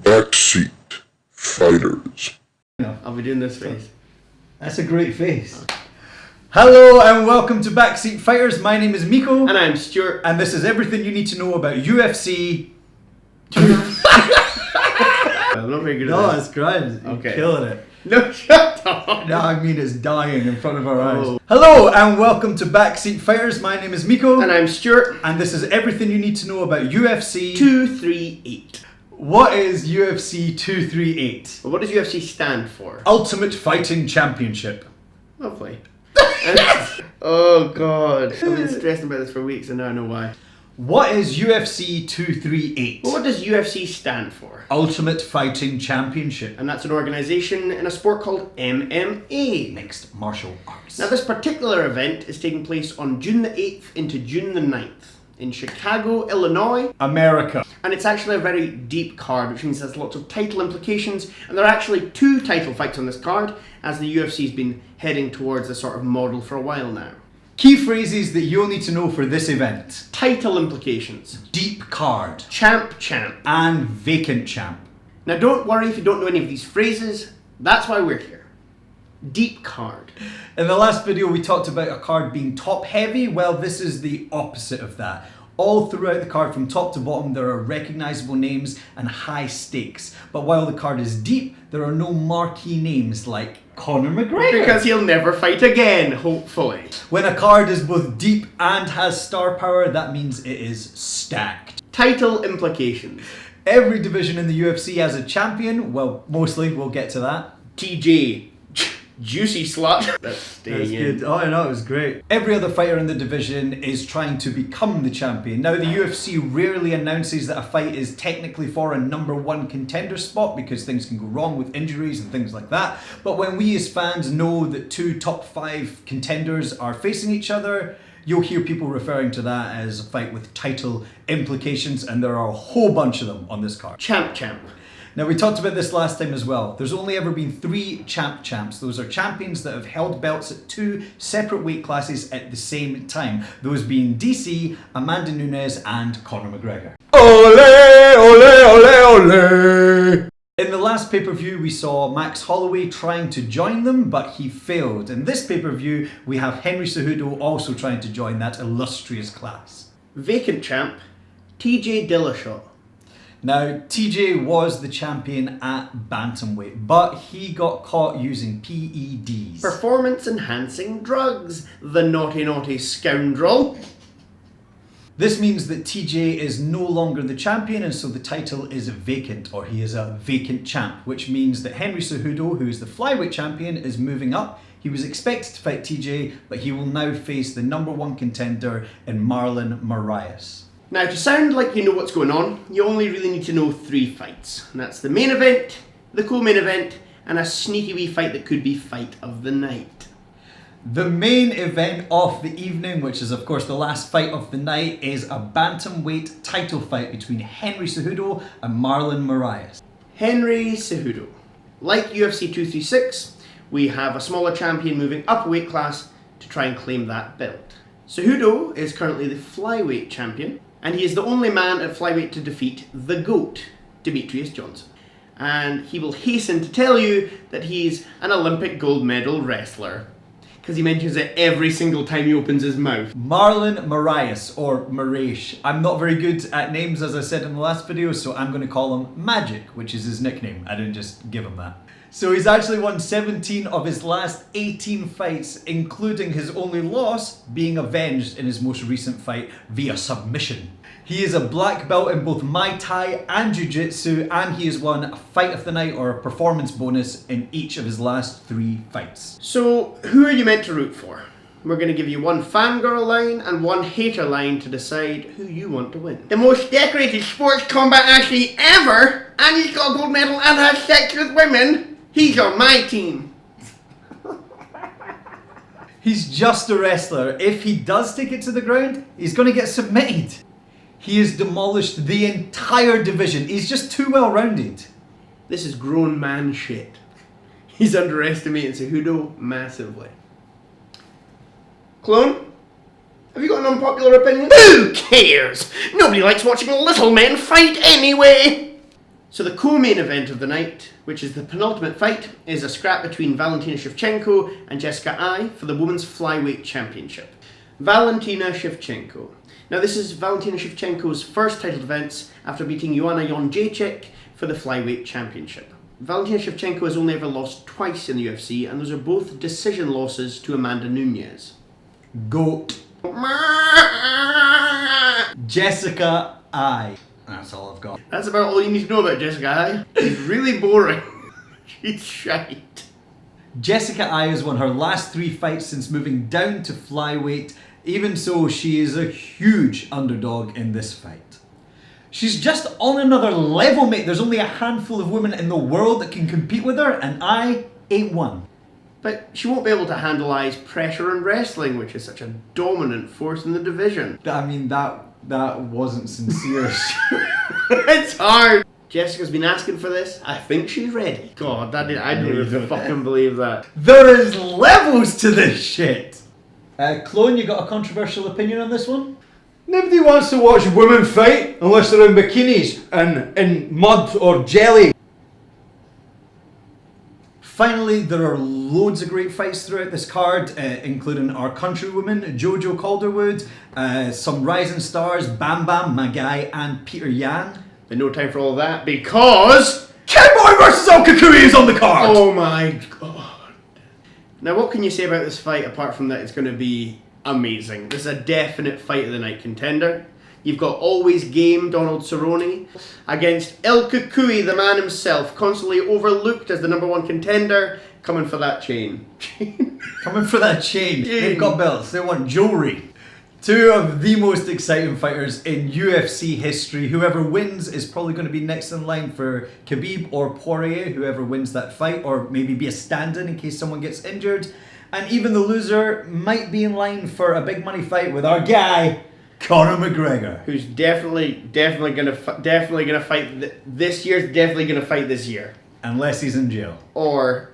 Backseat Fighters. I'll be doing this face. That's a great face. Hello and welcome to Backseat Fighters. My name is Miko. And I'm Stewart. And this is everything you need to know about UFC. I'm not very good at No, this. it's grand. You're Okay. killing it. No, shut up. No, I mean it's dying in front of our eyes. Oh. Hello and welcome to Backseat Fighters. My name is Miko. And I'm Stewart. And this is everything you need to know about UFC 238. What is UFC 238? Well, what does UFC stand for? Ultimate Fighting Championship. Lovely. Oh god. I've been stressing about this for weeks and now I know why. What is UFC 238? Well, what does UFC stand for? Ultimate Fighting Championship. And that's an organisation in a sport called MMA. Mixed martial arts. Now this particular event is taking place on June the 8th into June the 9th in Chicago, Illinois. America. And it's actually a very deep card, which means there's lots of title implications. And there are actually 2 title fights on this card, as the UFC's been heading towards a sort of model for a while now. Key phrases that you'll need to know for this event. Title implications. Deep card. Champ. And vacant champ. Now don't worry if you don't know any of these phrases. That's why we're here. Deep card. In the last video we talked about a card being top heavy. Well, this is the opposite of that. All throughout the card from top to bottom there are recognisable names and high stakes. But while the card is deep, there are no marquee names like Conor McGregor. Because he'll never fight again, hopefully. When a card is both deep and has star power, that means it is stacked. Title implications. Every division in the UFC has a champion. Well, mostly, we'll get to that. TJ. Juicy slut. That's staying That's in. good. Oh, I know, it was great. Every other fighter in the division is trying to become the champion. Now, the UFC rarely announces that a fight is technically for a #1 contender spot because things can go wrong with injuries and things like that. But when we as fans know that 2 top 5 contenders are facing each other, you'll hear people referring to that as a fight with title implications, and there are a whole bunch of them on this card. Champ. Now, we talked about this last time as well. There's only ever been 3 champs. Those are champions that have held belts at 2 separate weight classes at the same time. Those being DC, Amanda Nunes, and Conor McGregor. Ole, ole, ole, ole! In the last pay-per-view, we saw Max Holloway trying to join them, but he failed. In this pay-per-view, we have Henry Cejudo also trying to join that illustrious class. Vacant champ. TJ Dillashaw. Now, TJ was the champion at bantamweight, but he got caught using PEDs. Performance enhancing drugs. The naughty scoundrel. This means that TJ is no longer the champion, and so the title is vacant, or he is a vacant champ, which means that Henry Cejudo, who is the flyweight champion, is moving up. He was expected to fight TJ, but he will now face the #1 contender in Marlon Moraes. Now, to sound like you know what's going on, you only really need to know 3 fights. And that's the main event, the co-main event, and a sneaky wee fight that could be fight of the night. The main event of the evening, which is of course the last fight of the night, is a bantamweight title fight between Henry Cejudo and Marlon Moraes. Henry Cejudo. Like UFC 236, we have a smaller champion moving up a weight class to try and claim that belt. Cejudo is currently the flyweight champion, and he is the only man at flyweight to defeat the GOAT, Demetrius Johnson. And he will hasten to tell you that he's an Olympic gold medal wrestler, because he mentions it every single time he opens his mouth. Marlon Moraes, or Moraes. I'm not very good at names, as I said in the last video, so I'm going to call him Magic, which is his nickname. I didn't just give him that. So he's actually won 17 of his last 18 fights, including his only loss being avenged in his most recent fight via submission. He is a black belt in both Muay Thai and Jiu-Jitsu, and he has won a fight of the night or a performance bonus in each of his last 3 fights. So, who are you meant to root for? We're going to give you 1 fangirl line and 1 hater line to decide who you want to win. The most decorated sports combat athlete ever, and he's got a gold medal and has sex with women. He's on my team. He's just a wrestler. If he does take it to the ground, he's going to get submitted. He has demolished the entire division. He's just too well-rounded. This is grown man shit. He's underestimating Cejudo massively. Clone? Have you got an unpopular opinion? Who cares? Nobody likes watching little men fight anyway. So the co-main event of the night, which is the penultimate fight, is a scrap between Valentina Shevchenko and Jessica Ai for the Women's Flyweight Championship. Valentina Shevchenko. Now this is Valentina Shevchenko's first title defense after beating Joanna Jędrzejczyk for the Flyweight Championship. Valentina Shevchenko has only ever lost twice in the UFC, and those are both decision losses to Amanda Nunes. GOAT. Jessica Ai. That's all I've got. That's about all you need to know about Jessica Ai. She's really boring. She's shite. Jessica Ai has won her last 3 fights since moving down to flyweight. Even so, she is a huge underdog in this fight. She's just on another level, mate. There's only a handful of women in the world that can compete with her, and I ain't one. But she won't be able to handle Ai's pressure in wrestling, which is such a dominant force in the division. I mean, that wasn't sincere. It's hard. Jessica's been asking for this. I think she's ready. God, I don't even fucking believe that. There is levels to this shit. Clone, you got a controversial opinion on this one? Nobody wants to watch women fight unless they're in bikinis and in mud or jelly. Finally, there are loads of great fights throughout this card, including our countrywoman, Jojo Calderwood, some rising stars, Bam Bam, Magai, and Peter Yan. But no time for all that because Cowboy versus El Kukui is on the card! Oh my god. Now what can you say about this fight apart from that it's going to be amazing? This is a definite fight of the night contender. You've got always game Donald Cerrone against El Kukui, the man himself, constantly overlooked as the #1 contender, coming for that chain. Coming for that chain. They've got belts, they want jewelry. 2 of the most exciting fighters in UFC history. Whoever wins is probably going to be next in line for Khabib or Poirier, whoever wins that fight, or maybe be a stand-in in case someone gets injured. And even the loser might be in line for a big money fight with our guy, Conor McGregor, who's definitely gonna fight this year's definitely gonna fight this year, unless he's in jail or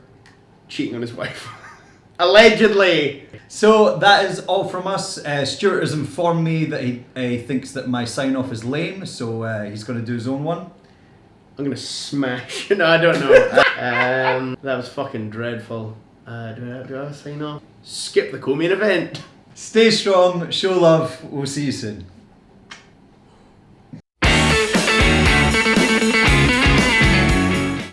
cheating on his wife, allegedly. So that is all from us. Stewart has informed me that he thinks that my sign off is lame, so he's going to do his own one. I'm gonna smash. No, I don't know. That was fucking dreadful. Do I have a sign off? Skip the co-main event. Stay strong, show love, we'll see you soon.